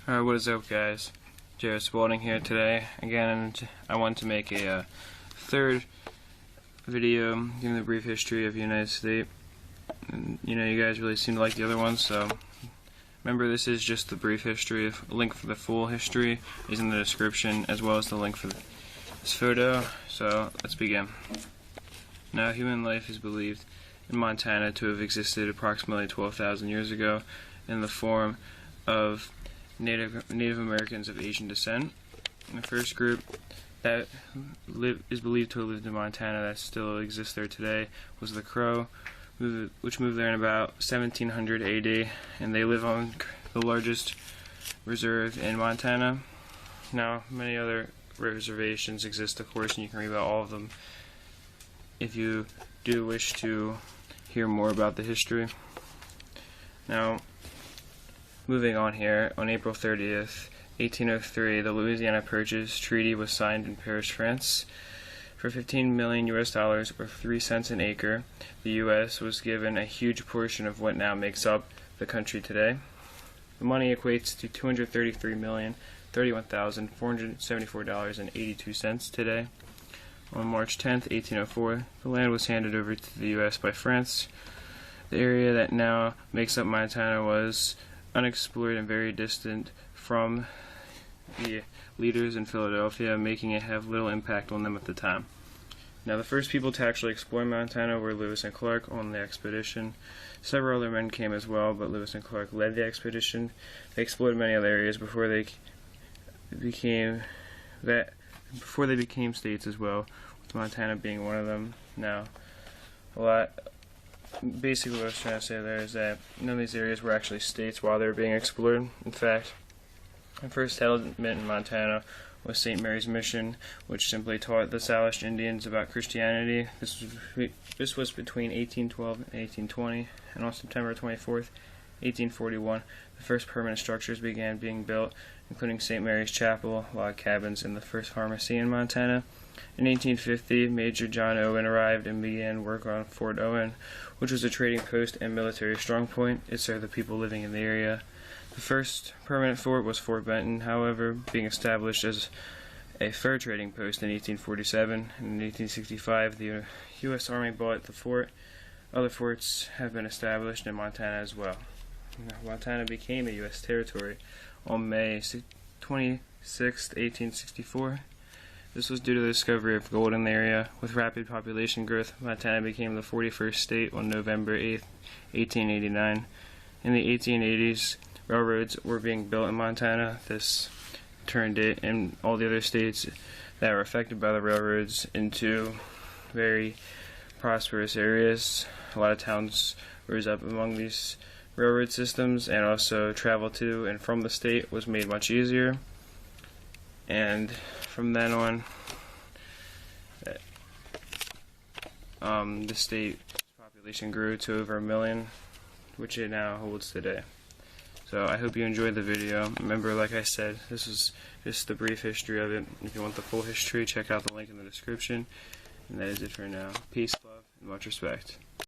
Alright, what is up, guys? Jared Spalding here today. Again, I want to make a third video giving the brief history of the United States. And, you know, you guys really seem to like the other ones, so remember, this is just the brief history. A link for the full history is in the description, as well as the link for this photo. So let's begin. Now, human life is believed in Montana to have existed approximately 12,000 years ago in the form of Native Americans of Asian descent. And the first group that is believed to have lived in Montana that still exists there today was the Crow, which moved there in about 1700 AD, and they live on the largest reserve in Montana. Now, many other reservations exist, of course, and you can read about all of them if you do wish to hear more about the history. Now, moving on here, on April 30th, 1803, the Louisiana Purchase Treaty was signed in Paris, France. For $15 million or 3 cents an acre, the U.S. was given a huge portion of what now makes up the country today. The money equates to $233,031,474.82 today. On March 10th, 1804, the land was handed over to the U.S. by France. The area that now makes up Montana was unexplored and very distant from the leaders in Philadelphia, making it have little impact on them at the time. Now, the first people to actually explore Montana were Lewis and Clark on the expedition. Several other men came as well, but Lewis and Clark led the expedition. They explored many other areas before they became states as well, with Montana being one of them. Now, basically what I was trying to say there is that none of these areas were actually states while they were being explored. In fact, the first settlement in Montana was St. Mary's Mission, which simply taught the Salish Indians about Christianity. This was between 1812 and 1820, and on September 24th, 1841, the first permanent structures began being built, including St. Mary's Chapel, log cabins, and the first pharmacy in Montana. In 1850, Major John Owen arrived and began work on Fort Owen, which was a trading post and military strongpoint. It served the people living in the area. The first permanent fort was Fort Benton, however, being established as a fur trading post in 1847. In 1865, the U.S. Army bought the fort. Other forts have been established in Montana as well. Now, Montana became a U.S. territory on May 26, 1864. This was due to the discovery of gold in the area. With rapid population growth, Montana became the 41st state on November 8, 1889. In the 1880s, railroads were being built in Montana. This turned it and all the other states that were affected by the railroads into very prosperous areas. A lot of towns rose up among these railroad systems, and also travel to and from the state was made much easier. And from then on, the state's population grew to over 1 million, which it now holds today. So I hope you enjoyed the video. Remember, like I said, this is just the brief history of it. If you want the full history, check out the link in the description. And that is it for now. Peace, love, and much respect.